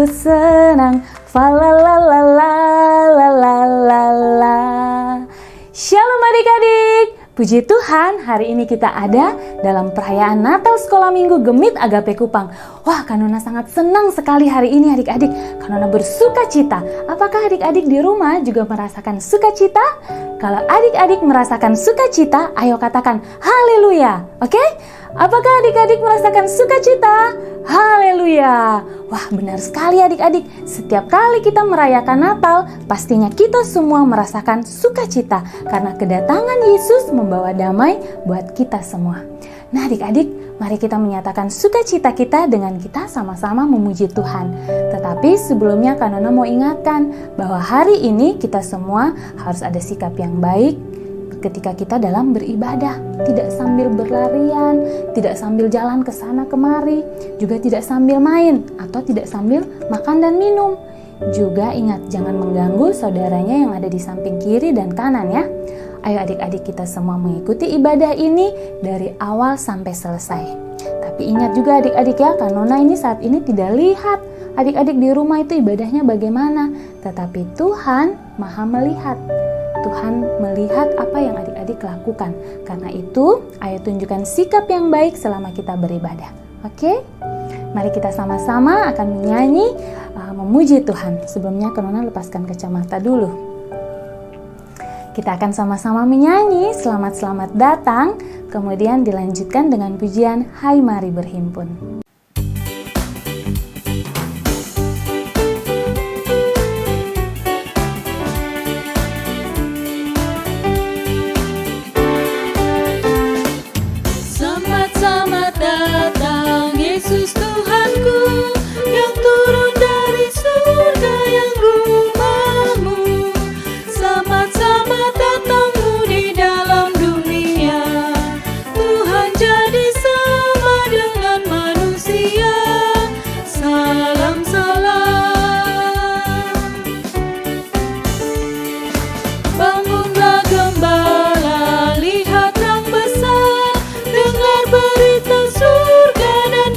ku senang. Fa la la la la la la la la. Shalom adik-adik. Puji Tuhan, hari ini kita ada dalam perayaan Natal Sekolah Minggu Gemit Agape Kupang. Wah, Kanona sangat senang sekali hari ini adik-adik. Kanona bersuka cita. Apakah adik-adik di rumah juga merasakan sukacita? Kalau adik-adik merasakan sukacita, ayo katakan haleluya. Oke? Apakah adik-adik merasakan sukacita? Haleluya. Wah, benar sekali adik-adik. Setiap kali kita merayakan Natal, pastinya kita semua merasakan sukacita karena kedatangan Yesus membawa damai buat kita semua. Nah adik-adik, mari kita menyatakan sukacita kita dengan kita sama-sama memuji Tuhan. Tetapi sebelumnya Kanona mau ingatkan bahwa hari ini kita semua harus ada sikap yang baik ketika kita dalam beribadah, tidak sambil berlarian, tidak sambil jalan ke sana kemari, juga tidak sambil main atau tidak sambil makan dan minum. Juga ingat jangan mengganggu saudaranya yang ada di samping kiri dan kanan ya. Ayo adik-adik kita semua mengikuti ibadah ini dari awal sampai selesai. Tapi ingat juga adik-adik ya, Kanona ini saat ini tidak lihat adik-adik di rumah itu ibadahnya bagaimana, tetapi Tuhan Maha melihat. Tuhan melihat apa yang adik-adik lakukan. Karena itu, ayo tunjukkan sikap yang baik selama kita beribadah. Oke? Mari kita sama-sama akan menyanyi memuji Tuhan. Sebelumnya Kanona lepaskan kacamata dulu. Kita akan sama-sama menyanyi selamat-selamat datang, kemudian dilanjutkan dengan pujian Hai Mari Berhimpun. Berita surga dan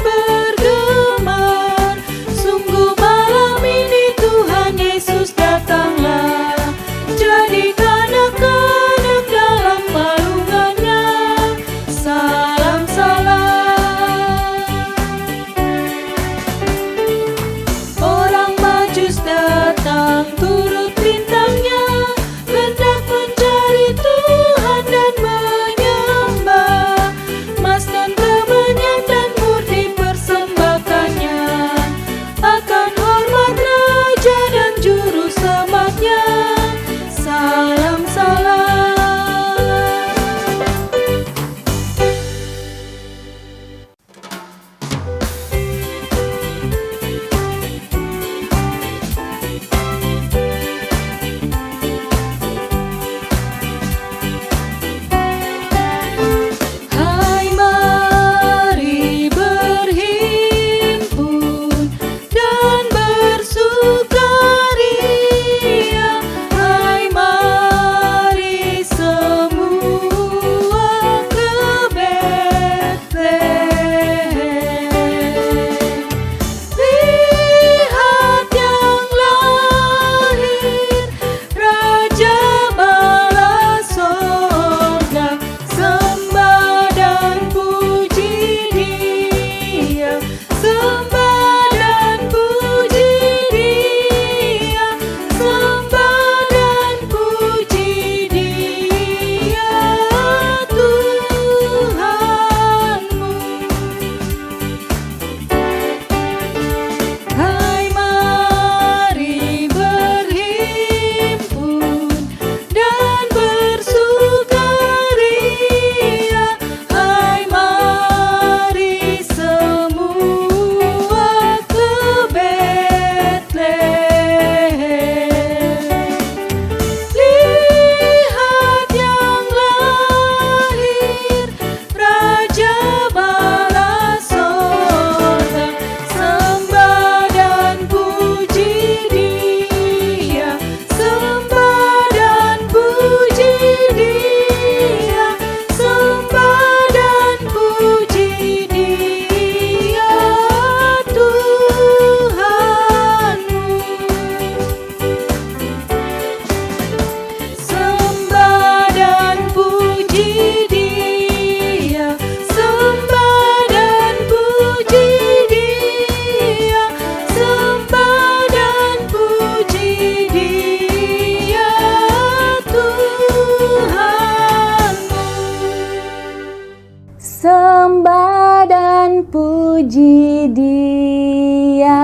puji Dia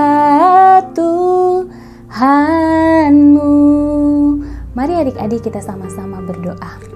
Tuhanmu. Mari adik-adik kita sama-sama berdoa.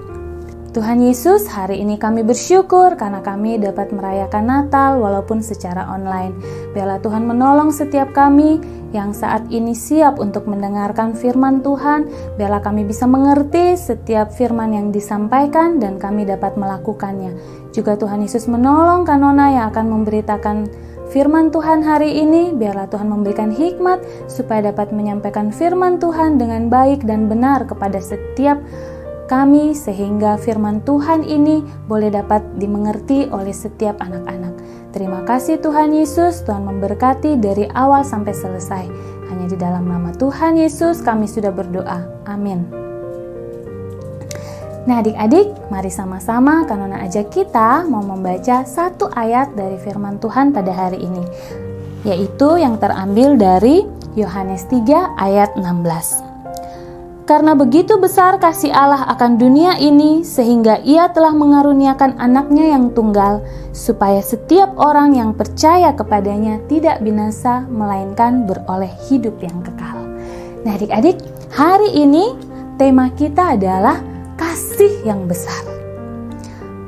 Tuhan Yesus, hari ini kami bersyukur karena kami dapat merayakan Natal walaupun secara online. Biarlah Tuhan menolong setiap kami yang saat ini siap untuk mendengarkan firman Tuhan. Biarlah kami bisa mengerti setiap firman yang disampaikan dan kami dapat melakukannya. Juga Tuhan Yesus menolong Kanona yang akan memberitakan firman Tuhan hari ini. Biarlah Tuhan memberikan hikmat supaya dapat menyampaikan firman Tuhan dengan baik dan benar kepada setiap kami, sehingga firman Tuhan ini boleh dapat dimengerti oleh setiap anak-anak. Terima kasih Tuhan Yesus, Tuhan memberkati dari awal sampai selesai. Hanya di dalam nama Tuhan Yesus kami sudah berdoa. Amin. Nah adik-adik, mari sama-sama Kanona ajak kita mau membaca satu ayat dari firman Tuhan pada hari ini, yaitu yang terambil dari Yohanes 3 ayat 16. Karena begitu besar kasih Allah akan dunia ini, sehingga Ia telah mengaruniakan anaknya yang tunggal, supaya setiap orang yang percaya kepadanya tidak binasa, melainkan beroleh hidup yang kekal. Nah adik-adik, hari ini tema kita adalah kasih yang besar.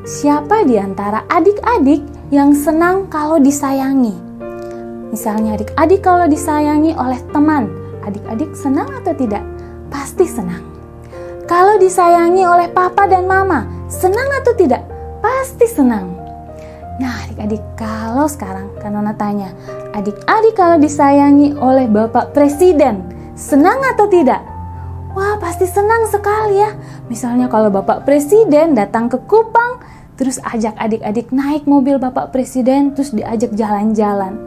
Siapa di antara adik-adik yang senang kalau disayangi? Misalnya adik-adik kalau disayangi oleh teman, adik-adik senang atau tidak? Pasti senang. Kalau disayangi oleh papa dan mama, senang atau tidak? Pasti senang. Nah adik-adik, kalau sekarang Kanona tanya, adik-adik kalau disayangi oleh Bapak Presiden, senang atau tidak? Wah pasti senang sekali ya. Misalnya kalau Bapak Presiden datang ke Kupang, terus ajak adik-adik naik mobil Bapak Presiden, terus diajak jalan-jalan.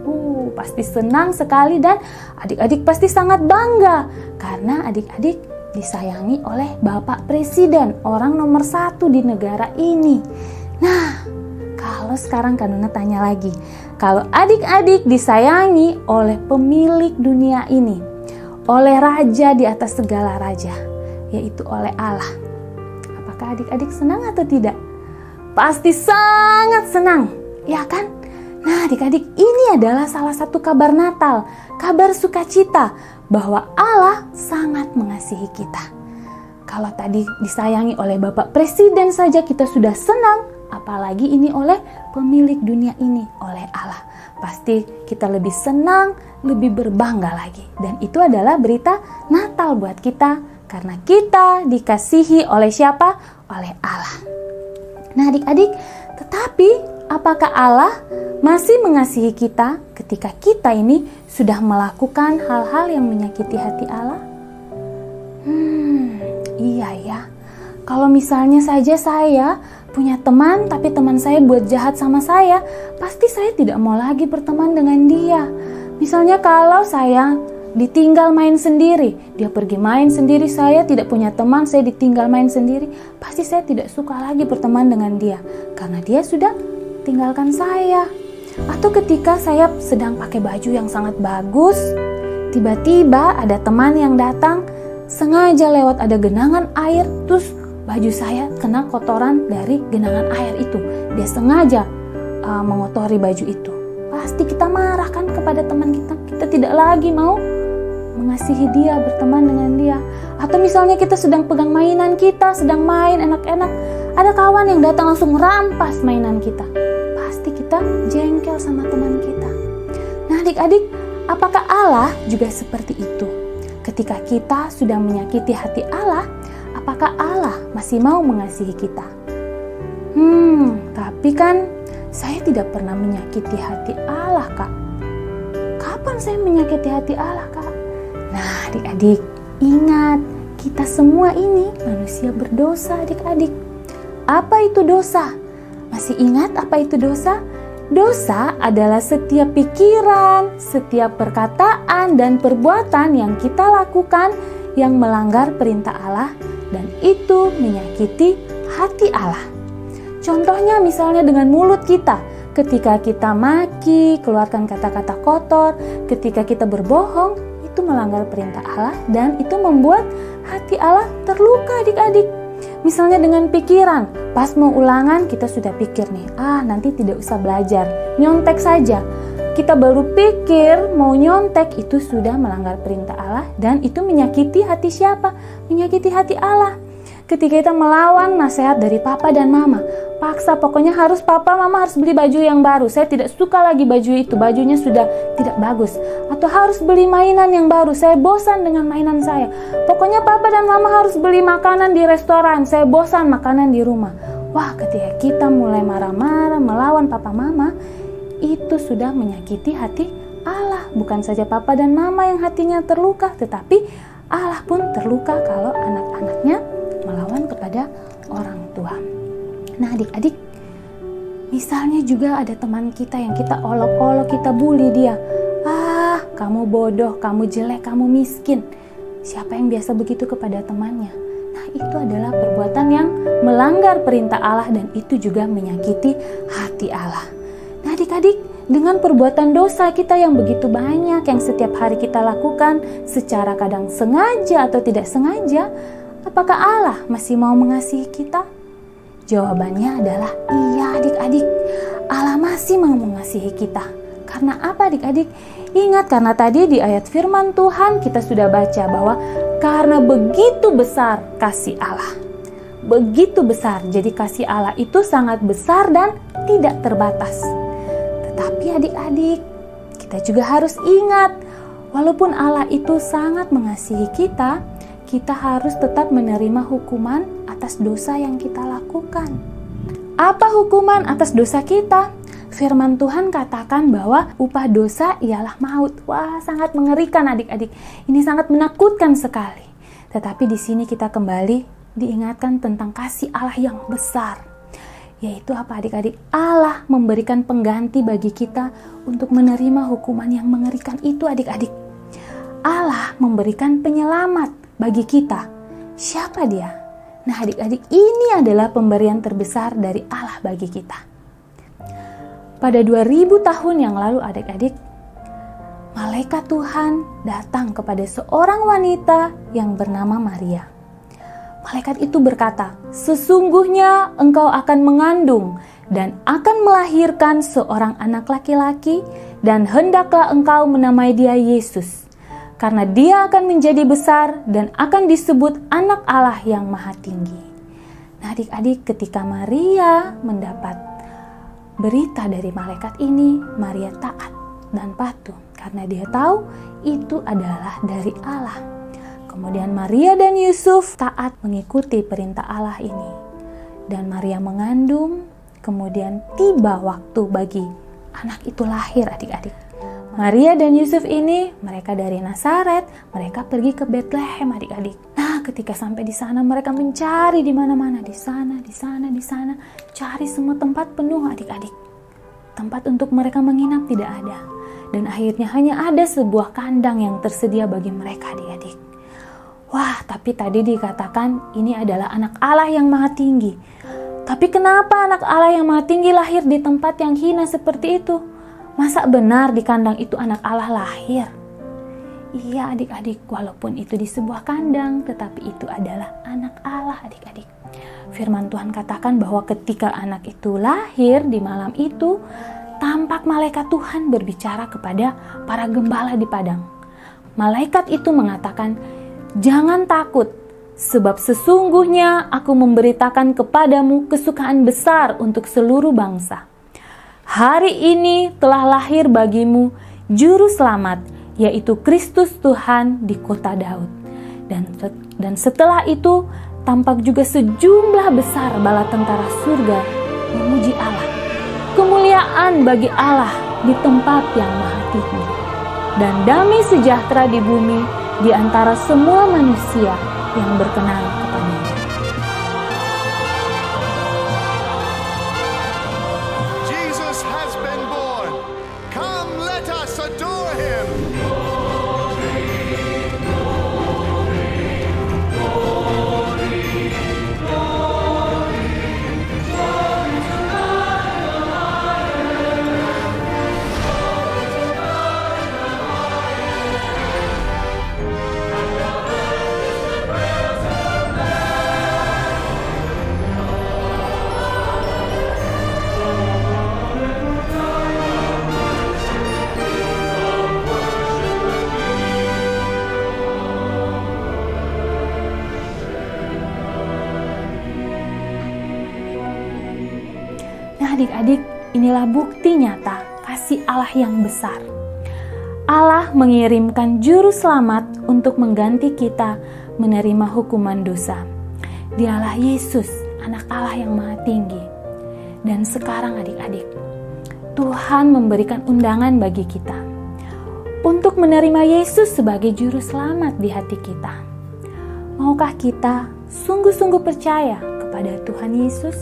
Pasti senang sekali dan adik-adik pasti sangat bangga karena adik-adik disayangi oleh Bapak Presiden, orang nomor 1 di negara ini. Nah, kalau sekarang Kanona tanya lagi, kalau adik-adik disayangi oleh pemilik dunia ini, oleh raja di atas segala raja, yaitu oleh Allah, apakah adik-adik senang atau tidak? Pasti sangat senang, ya kan? Nah adik-adik, ini adalah salah satu kabar Natal, kabar sukacita bahwa Allah sangat mengasihi kita. Kalau tadi disayangi oleh Bapak Presiden saja kita sudah senang, apalagi ini oleh pemilik dunia ini, oleh Allah. Pasti kita lebih senang, lebih berbangga lagi. Dan itu adalah berita Natal buat kita, karena kita dikasihi oleh siapa? Oleh Allah. Nah adik-adik, tetapi apakah Allah masih mengasihi kita ketika kita ini sudah melakukan hal-hal yang menyakiti hati Allah? Iya ya. Kalau misalnya saja saya punya teman, tapi teman saya buat jahat sama saya, pasti saya tidak mau lagi berteman dengan dia. Misalnya kalau saya ditinggal main sendiri, dia pergi main sendiri, saya tidak punya teman, saya ditinggal main sendiri, pasti saya tidak suka lagi berteman dengan dia, karena dia sudah tinggalkan saya. Atau ketika saya sedang pakai baju yang sangat bagus, tiba-tiba ada teman yang datang, sengaja lewat ada genangan air, terus baju saya kena kotoran dari genangan air itu. Dia sengaja mengotori baju itu. Pasti kita marah kan kepada teman kita. Kita tidak lagi mau mengasihi dia, berteman dengan dia. Atau misalnya kita sedang pegang mainan kita, sedang main enak-enak, ada kawan yang datang langsung rampas mainan kita. Pasti kita jengkel sama teman kita. Nah adik-adik, apakah Allah juga seperti itu? Ketika kita sudah menyakiti hati Allah, apakah Allah masih mau mengasihi kita? Tapi kan saya tidak pernah menyakiti hati Allah, Kak. Kapan saya menyakiti hati Allah, Kak? Nah adik-adik, ingat, kita semua ini manusia berdosa adik-adik. Apa itu dosa? Masih ingat apa itu dosa? Dosa adalah setiap pikiran, setiap perkataan dan perbuatan yang kita lakukan yang melanggar perintah Allah dan itu menyakiti hati Allah. Contohnya misalnya dengan mulut kita, ketika kita maki, keluarkan kata-kata kotor, ketika kita berbohong, itu melanggar perintah Allah dan itu membuat hati Allah terluka adik-adik. Misalnya dengan pikiran, pas mau ulangan kita sudah pikir nih, nanti tidak usah belajar, nyontek saja. kita baru pikir mau nyontek, itu sudah melanggar perintah Allah, dan itu menyakiti hati siapa? Menyakiti hati Allah. Ketika kita melawan nasihat dari papa dan mama, paksa pokoknya harus papa mama harus beli baju yang baru, saya tidak suka lagi baju itu, bajunya sudah tidak bagus. Atau harus beli mainan yang baru, saya bosan dengan mainan saya. Pokoknya papa dan mama harus beli makanan di restoran, saya bosan makanan di rumah. Wah, ketika kita mulai marah-marah melawan papa mama, itu sudah menyakiti hati Allah. Bukan saja papa dan mama yang hatinya terluka, tetapi Allah pun terluka kalau anak-anaknya melawan kepada orang tua. Nah adik-adik, misalnya juga ada teman kita yang kita olok-olok, kita bully dia. Ah, kamu bodoh, kamu jelek, kamu miskin. Siapa yang biasa begitu kepada temannya? Nah, itu adalah perbuatan yang melanggar perintah Allah, dan itu juga menyakiti hati Allah. Nah adik-adik, dengan perbuatan dosa kita yang begitu banyak, yang setiap hari kita lakukan secara kadang sengaja atau tidak sengaja, apakah Allah masih mau mengasihi kita? Jawabannya adalah iya adik-adik, Allah masih mau mengasihi kita. Karena apa adik-adik? Ingat, karena tadi di ayat firman Tuhan kita sudah baca bahwa karena begitu besar kasih Allah. Begitu besar, jadi kasih Allah itu sangat besar dan tidak terbatas. Tetapi adik-adik, kita juga harus ingat, walaupun Allah itu sangat mengasihi kita, kita harus tetap menerima hukuman atas dosa yang kita lakukan. Apa hukuman atas dosa kita? Firman Tuhan katakan bahwa upah dosa ialah maut. Wah, sangat mengerikan adik-adik. Ini sangat menakutkan sekali. Tetapi di sini kita kembali diingatkan tentang kasih Allah yang besar. Yaitu apa adik-adik? Allah memberikan pengganti bagi kita untuk menerima hukuman yang mengerikan itu adik-adik. Allah memberikan penyelamat bagi kita. Siapa dia? Nah adik-adik, ini adalah pemberian terbesar dari Allah bagi kita. Pada 2000 tahun yang lalu adik-adik, malaikat Tuhan datang kepada seorang wanita yang bernama Maria. Malaikat itu berkata, sesungguhnya engkau akan mengandung dan akan melahirkan seorang anak laki-laki, dan hendaklah engkau menamai dia Yesus. Karena dia akan menjadi besar dan akan disebut anak Allah yang maha tinggi. Nah adik-adik, ketika Maria mendapat berita dari malaikat ini, Maria taat dan patuh. Karena dia tahu itu adalah dari Allah. Kemudian Maria dan Yusuf taat mengikuti perintah Allah ini. Dan Maria mengandung, kemudian tiba waktu bagi anak itu lahir adik-adik. Maria dan Yusuf ini, mereka dari Nazaret, mereka pergi ke Betlehem adik-adik. Nah, ketika sampai di sana mereka mencari di mana-mana, di sana, cari semua tempat penuh adik-adik. Tempat untuk mereka menginap tidak ada. Dan akhirnya hanya ada sebuah kandang yang tersedia bagi mereka adik-adik. Wah, tapi tadi dikatakan ini adalah anak Allah yang maha tinggi. Tapi kenapa anak Allah yang maha tinggi lahir di tempat yang hina seperti itu? Masa benar di kandang itu anak Allah lahir? Iya adik-adik, walaupun itu di sebuah kandang, tetapi itu adalah anak Allah adik-adik. Firman Tuhan katakan bahwa ketika anak itu lahir di malam itu, tampak malaikat Tuhan berbicara kepada para gembala di padang. Malaikat itu mengatakan, jangan takut, sebab sesungguhnya aku memberitakan kepadamu kesukaan besar untuk seluruh bangsa. Hari ini telah lahir bagimu Juru Selamat, yaitu Kristus Tuhan di kota Daud. Dan setelah itu tampak juga sejumlah besar bala tentara surga memuji Allah. Kemuliaan bagi Allah di tempat yang maha tinggi. Dan damai sejahtera di bumi di antara semua manusia yang berkenan kepadanya. adik-adik, inilah bukti nyata kasih Allah yang besar. Allah mengirimkan juru selamat untuk mengganti kita menerima hukuman dosa. Dialah Yesus, anak Allah yang maha tinggi. Dan sekarang adik-adik, Tuhan memberikan undangan bagi kita untuk menerima Yesus sebagai juru selamat di hati kita. Maukah kita sungguh-sungguh percaya kepada Tuhan Yesus?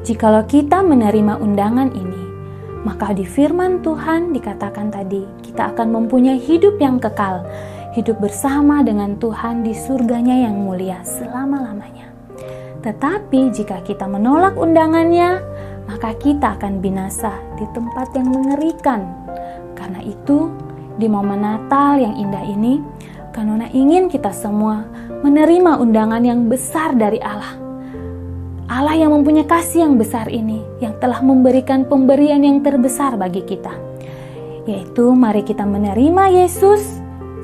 Jikalau kita menerima undangan ini, maka di firman Tuhan dikatakan tadi, kita akan mempunyai hidup yang kekal, hidup bersama dengan Tuhan di surganya yang mulia selama-lamanya. Tetapi jika kita menolak undangannya, maka kita akan binasa di tempat yang mengerikan. Karena itu, di momen Natal yang indah ini, Kanona ingin kita semua menerima undangan yang besar dari Allah. Allah yang mempunyai kasih yang besar ini, yang telah memberikan pemberian yang terbesar bagi kita. Yaitu mari kita menerima Yesus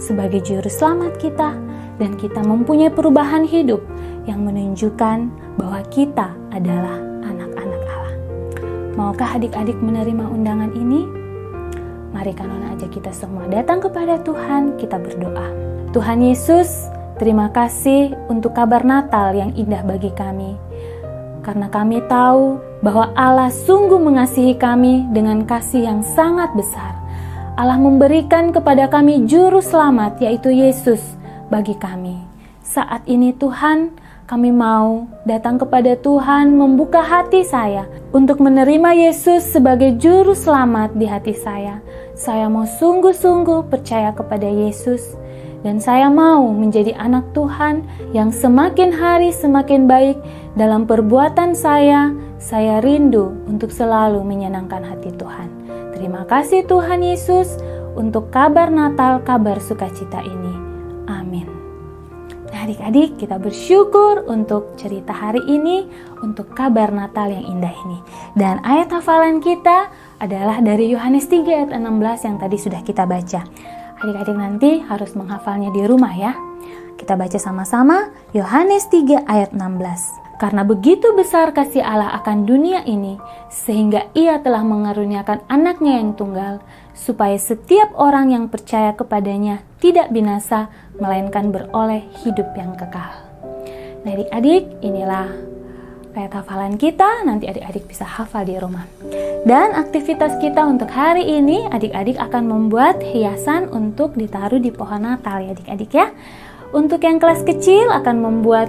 sebagai juru selamat kita, dan kita mempunyai perubahan hidup yang menunjukkan bahwa kita adalah anak-anak Allah. Maukah adik-adik menerima undangan ini? Mari Kanona ajak kita semua datang kepada Tuhan, kita berdoa. Tuhan Yesus, terima kasih untuk kabar Natal yang indah bagi kami. Karena kami tahu bahwa Allah sungguh mengasihi kami dengan kasih yang sangat besar. Allah memberikan kepada kami juru selamat, yaitu Yesus, bagi kami. Saat ini Tuhan, kami mau datang kepada Tuhan, membuka hati saya untuk menerima Yesus sebagai juru selamat di hati saya. Saya mau sungguh-sungguh percaya kepada Yesus, dan saya mau menjadi anak Tuhan yang semakin hari semakin baik dalam perbuatan saya. Saya rindu untuk selalu menyenangkan hati Tuhan. Terima kasih Tuhan Yesus untuk kabar Natal, kabar sukacita ini. Amin. Nah adik-adik, kita bersyukur untuk cerita hari ini, untuk kabar Natal yang indah ini. Dan ayat hafalan kita adalah dari Yohanes 3 ayat 16 yang tadi sudah kita baca. Adik-adik nanti harus menghafalnya di rumah ya. Kita baca sama-sama Yohanes 3 ayat 16. Karena begitu besar kasih Allah akan dunia ini, sehingga Ia telah mengaruniakan anaknya yang tunggal, supaya setiap orang yang percaya kepadanya tidak binasa, melainkan beroleh hidup yang kekal. Nah adik-adik, inilah ayat hafalan kita, nanti adik-adik bisa hafal di rumah. Dan aktivitas kita untuk hari ini, adik-adik akan membuat hiasan untuk ditaruh di pohon Natal ya adik-adik ya. Untuk yang kelas kecil akan membuat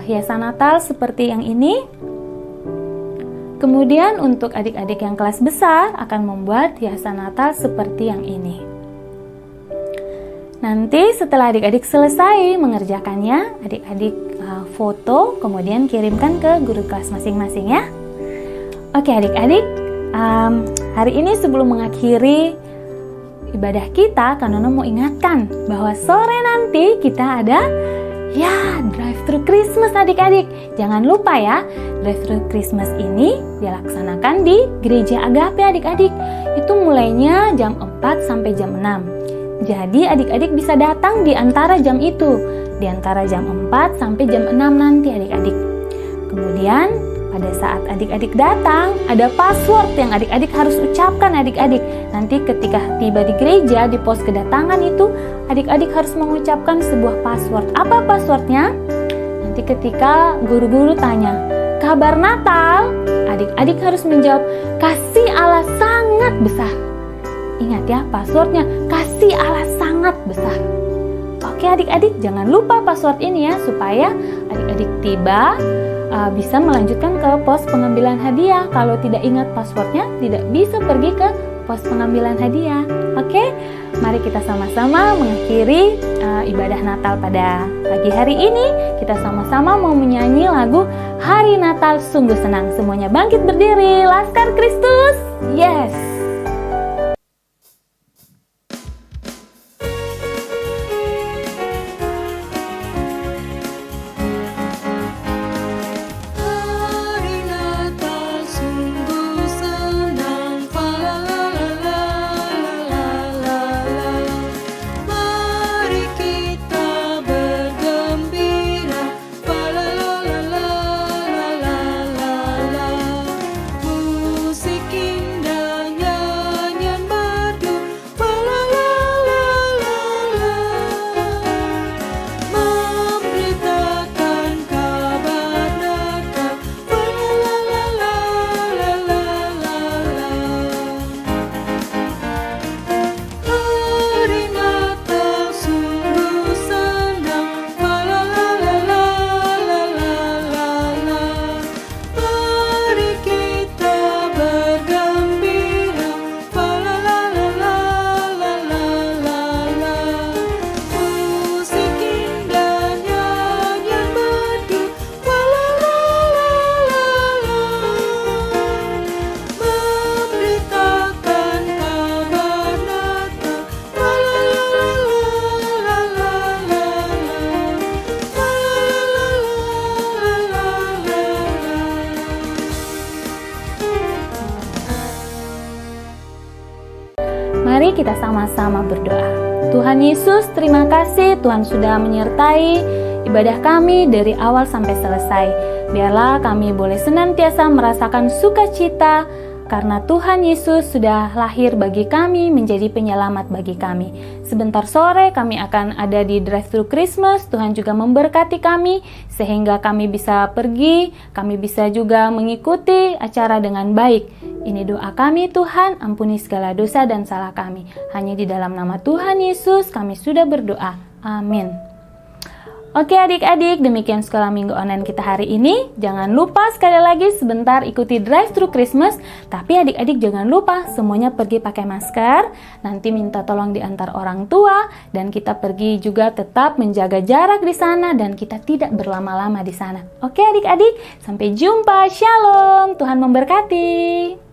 hiasan Natal seperti yang ini. Kemudian untuk adik-adik yang kelas besar akan membuat hiasan Natal seperti yang ini. Nanti setelah adik-adik selesai mengerjakannya, adik-adik foto kemudian kirimkan ke guru kelas masing-masing ya. Oke adik-adik, hari ini sebelum mengakhiri ibadah kita, Kanona mau ingatkan bahwa sore nanti kita ada drive-thru Christmas adik-adik. Jangan lupa ya, drive-thru Christmas ini dilaksanakan di Gereja Agape adik-adik. Itu mulainya jam 4 sampai jam 6. Jadi adik-adik bisa datang di antara jam itu, di antara jam 4 sampai jam 6 nanti adik-adik. Kemudian pada saat adik-adik datang, ada password yang adik-adik harus ucapkan adik-adik. Nanti ketika tiba di gereja, di pos kedatangan itu, adik-adik harus mengucapkan sebuah password. Apa passwordnya? Nanti ketika guru-guru tanya, kabar Natal, adik-adik harus menjawab, kasih Allah sangat besar. Ingat ya, passwordnya, kasih Allah sangat besar. Oke adik-adik, jangan lupa password ini ya, supaya adik-adik tiba bisa melanjutkan ke pos pengambilan hadiah. Kalau tidak ingat passwordnya, tidak bisa pergi ke pos pengambilan hadiah. Oke, mari kita sama-sama mengakhiri ibadah Natal pada pagi hari ini. Kita sama-sama mau menyanyi lagu Hari Natal Sungguh Senang. Semuanya bangkit berdiri, Laskar Kristus, yes! Mari kita sama-sama berdoa. Tuhan Yesus, terima kasih Tuhan sudah menyertai ibadah kami dari awal sampai selesai. Biarlah kami boleh senantiasa merasakan sukacita karena Tuhan Yesus sudah lahir bagi kami, menjadi penyelamat bagi kami. Sebentar sore kami akan ada di drive-thru Christmas. Tuhan juga memberkati kami sehingga kami bisa pergi, kami bisa juga mengikuti acara dengan baik. Ini doa kami Tuhan, ampuni segala dosa dan salah kami. Hanya di dalam nama Tuhan Yesus kami sudah berdoa. Amin. Oke adik-adik, demikian sekolah minggu online kita hari ini. Jangan lupa sekali lagi sebentar ikuti drive-thru Christmas. Tapi adik-adik jangan lupa semuanya pergi pakai masker. Nanti minta tolong diantar orang tua. Dan kita pergi juga tetap menjaga jarak di sana. Dan kita tidak berlama-lama di sana. Oke adik-adik, sampai jumpa. Shalom, Tuhan memberkati.